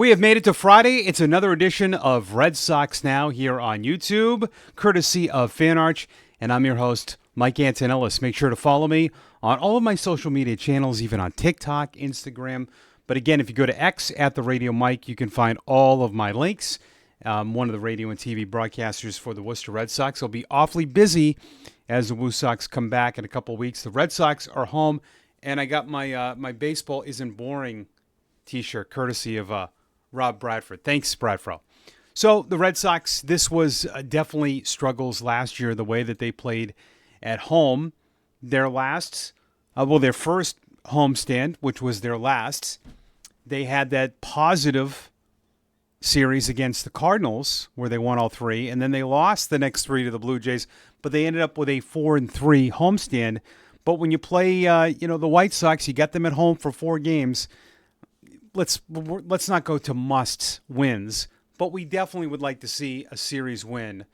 We have made it to Friday. It's another edition of Red Sox Now here on YouTube, courtesy of FanArch, and I'm your host, Mike Antonellis. Make sure to follow me on all of my social media channels, even on TikTok, Instagram. But again, if you go to X at the Radio Mike, you can find all of my links. One of the radio and TV broadcasters for the Worcester Red Sox. I'll be awfully busy as the Woo Sox come back in a couple weeks. The Red Sox are home, and I got my my baseball isn't boring T-shirt, courtesy of Rob Bradford. Thanks, Bradford. So the Red Sox, this was definitely struggles last year, the way that they played at home. Their first homestand, which was their last, they had that positive series against the Cardinals where they won all three, and then they lost the next three to the Blue Jays, but they ended up with a 4-3 homestand. But when you play, the White Sox, you got them at home for 4 games. Let's not go to must wins, but we definitely would like to see a series win.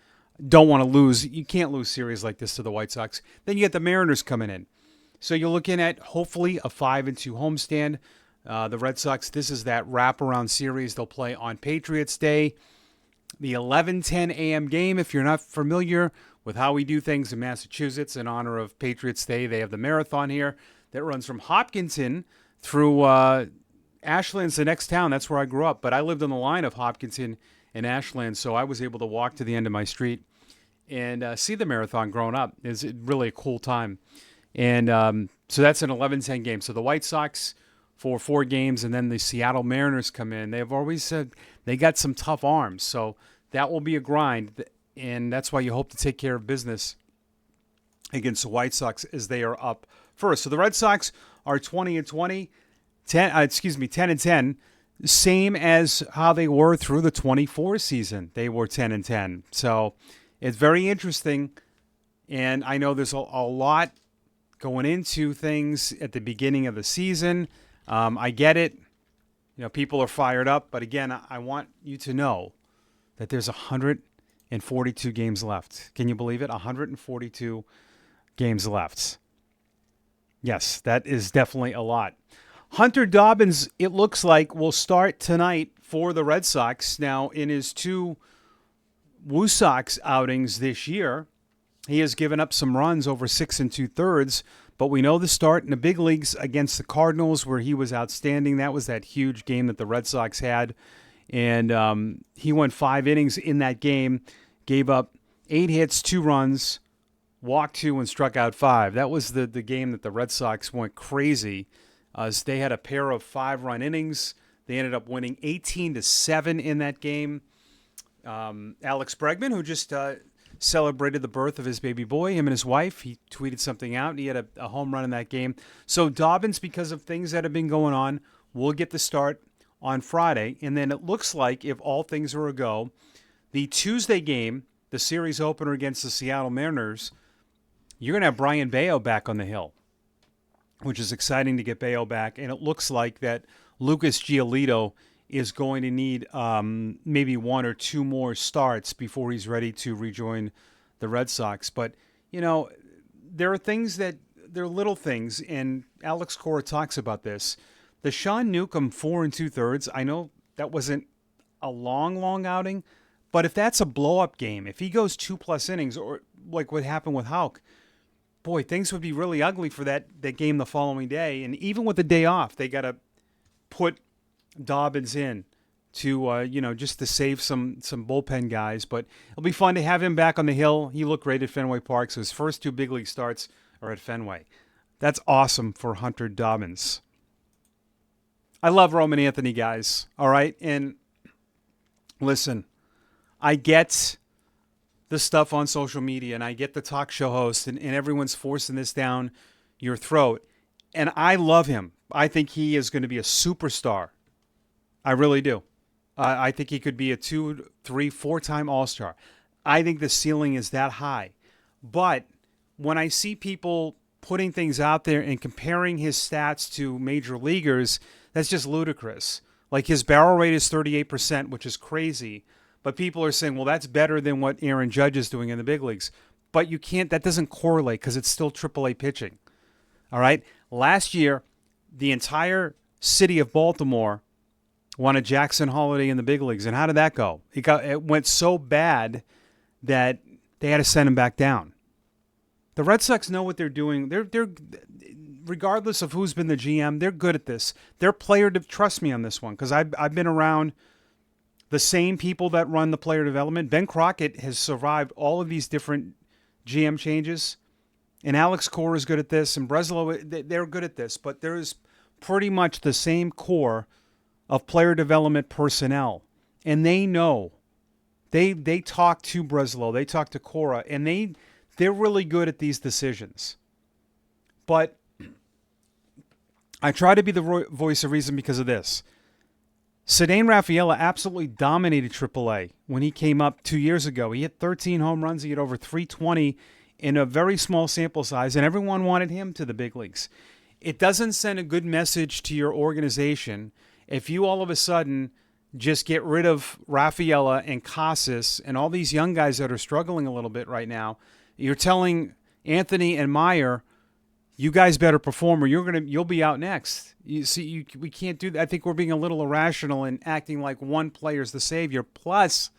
Don't want to lose. You can't lose series like this to the White Sox. Then you get the Mariners coming in. So you're looking at hopefully a 5-2 homestand. The Red Sox, this is that wraparound series they'll play on Patriots Day. The 11:10 a.m. game, if you're not familiar with how we do things in Massachusetts in honor of Patriots Day, they have the marathon here that runs from Hopkinton through Ashland's the next town. That's where I grew up. But I lived on the line of Hopkinton and Ashland, so I was able to walk to the end of my street and see the marathon growing up. It's really a cool time. And so that's an 11-10 game. So the White Sox for 4 games, and then the Seattle Mariners come in. They've always said they got some tough arms, so that will be a grind. And that's why you hope to take care of business against the White Sox as they are up first. So the Red Sox are 20-20. 10-10, same as how they were through the 24 season. They were 10-10. So it's very interesting, and I know there's a lot going into things at the beginning of the season. I get it. People are fired up, but again, I want you to know that there's 142 games left. Can you believe it? 142 games left. Yes, that is definitely a lot. Hunter Dobbins, it looks like, will start tonight for the Red Sox. Now, in his 2 Woo Sox outings this year, he has given up some runs over 6 2/3, but we know the start in the big leagues against the Cardinals where he was outstanding. That was that huge game that the Red Sox had, and he went 5 innings in that game, gave up 8 hits, 2 runs, walked 2, and struck out 5. That was the game that the Red Sox went crazy. They had a pair of 5-run innings. They ended up winning 18-7 in that game. Alex Bregman, who just celebrated the birth of his baby boy, him and his wife, he tweeted something out, and he had a home run in that game. So Dobbins, because of things that have been going on, will get the start on Friday. And then it looks like, if all things are a go, the Tuesday game, the series opener against the Seattle Mariners, you're going to have Brian Bayo back on the hill, which is exciting to get Bayo back. And it looks like that Lucas Giolito is going to need maybe 1 or 2 more starts before he's ready to rejoin the Red Sox. But, there are things there are little things, and Alex Cora talks about this. The Sean Newcomb 4 2/3, I know that wasn't a long outing, but if that's a blow-up game, if he goes 2+ innings, or like what happened with Houck, boy, things would be really ugly for that game the following day. And even with the day off, they got to put Dobbins in to, just to save some bullpen guys. But it'll be fun to have him back on the hill. He looked great at Fenway Park, so his first 2 big league starts are at Fenway. That's awesome for Hunter Dobbins. I love Roman Anthony, guys, all right? And listen, I get the stuff on social media, and I get the talk show hosts, and everyone's forcing this down your throat. And I love him. I think he is going to be a superstar. I really do. I think he could be a 2, 3, 4-time All-Star. I think the ceiling is that high. But when I see people putting things out there and comparing his stats to major leaguers, that's just ludicrous. Like, his barrel rate is 38%, which is crazy. But people are saying, well, that's better than what Aaron Judge is doing in the big leagues. But you can't, that doesn't correlate because it's still AAA pitching. All right? Last year, the entire city of Baltimore Wanted Jackson Holiday in the big leagues. And how did that go? It went so bad that they had to send him back down. The Red Sox know what they're doing. They're regardless of who's been the GM, they're good at this. They're trust me on this one, because I've been around the same people that run the player development. Ben Crockett has survived all of these different GM changes, and Alex Cora is good at this, and Breslow, they're good at this. But there is pretty much the same core of player development personnel, and they know. They talk to Breslow, they talk to Cora, and they're really good at these decisions. But I try to be the voice of reason because of this. Cedane Rafaela absolutely dominated AAA when he came up 2 years ago. He hit 13 home runs. He hit over 320 in a very small sample size, and everyone wanted him to the big leagues. It doesn't send a good message to your organization if you all of a sudden just get rid of Rafaela and Casas and all these young guys that are struggling a little bit right now. You're telling Anthony and Meyer, you guys better perform or you'll be out next. You see, we can't do that. I think we're being a little irrational and acting like one player's the savior. Plus,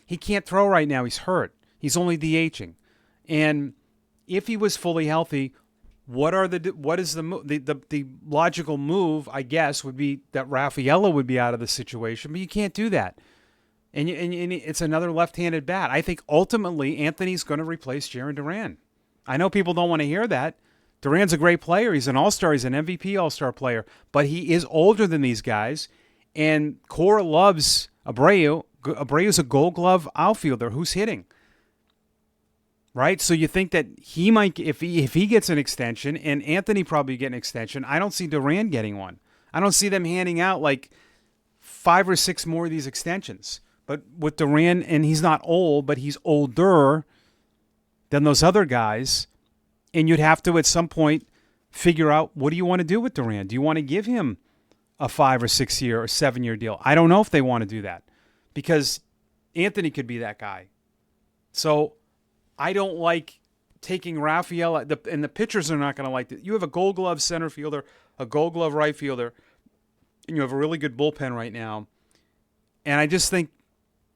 he can't throw right now. He's hurt. He's only DHing. And if he was fully healthy, what is the logical move? I guess would be that Rafaela would be out of the situation, but you can't do that. And it's another left-handed bat. I think ultimately Anthony's going to replace Jarren Duran. I know people don't want to hear that. Duran's a great player. He's an all-star. He's an MVP all-star player. But he is older than these guys. And Cora loves Abreu. Abreu's a Gold Glove outfielder who's hitting. Right? So you think that he might, if he gets an extension, and Anthony probably get an extension, I don't see Duran getting one. I don't see them handing out like 5 or 6 more of these extensions. But with Duran, and he's not old, but he's older than those other guys. And you'd have to, at some point, figure out, what do you want to do with Duran? Do you want to give him a 5 or 6 year or 7 year deal? I don't know if they want to do that, because Anthony could be that guy. So I don't like taking Rafael, and the pitchers are not going to like it. You have a Gold Glove center fielder, a Gold Glove right fielder, and you have a really good bullpen right now. And I just think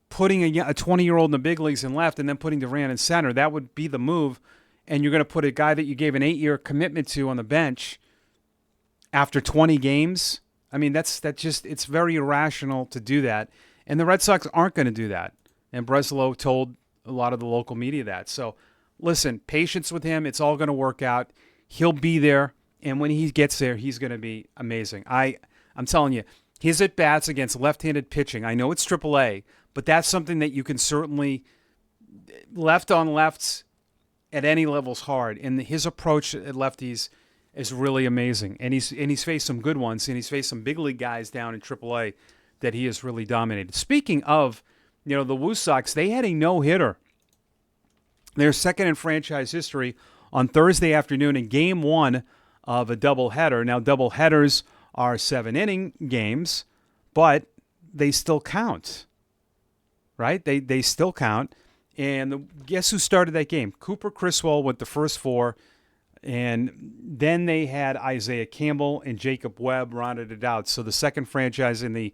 putting a 20-year-old in the big leagues in left and then putting Duran in center, that would be the move. And you're going to put a guy that you gave an 8-year commitment to on the bench after 20 games. I mean, it's very irrational to do that. And the Red Sox aren't going to do that. And Breslow told a lot of the local media that. So, listen, patience with him. It's all going to work out. He'll be there. And when he gets there, he's going to be amazing. I'm telling you, his at-bats against left-handed pitching, I know it's AAA, but that's something that you can certainly, left on lefts at any level's hard. And his approach at lefties is really amazing. And he's faced some good ones, and he's faced some big league guys down in AAA that he has really dominated. Speaking of, the Woo Sox, they had a no-hitter. Their second in franchise history on Thursday afternoon in Game 1 of a doubleheader. Now, doubleheaders are 7-inning games, but they still count, right? They still count. And guess who started that game? Cooper Criswell with the first 4. And then they had Isaiah Campbell and Jacob Webb rounded it out. So the second franchise in the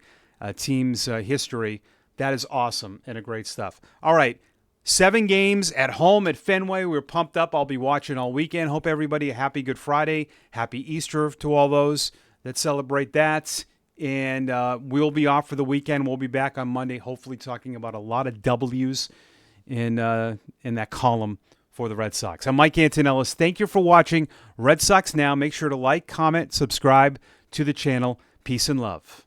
team's history. That is awesome and a great stuff. All right, 7 games at home at Fenway. We're pumped up. I'll be watching all weekend. Hope everybody a happy Good Friday. Happy Easter to all those that celebrate that. And we'll be off for the weekend. We'll be back on Monday, hopefully talking about a lot of W's in that column for the Red Sox. I'm Mike Antonellis. Thank you for watching Red Sox Now. Make sure to like, comment, subscribe to the channel. Peace and love.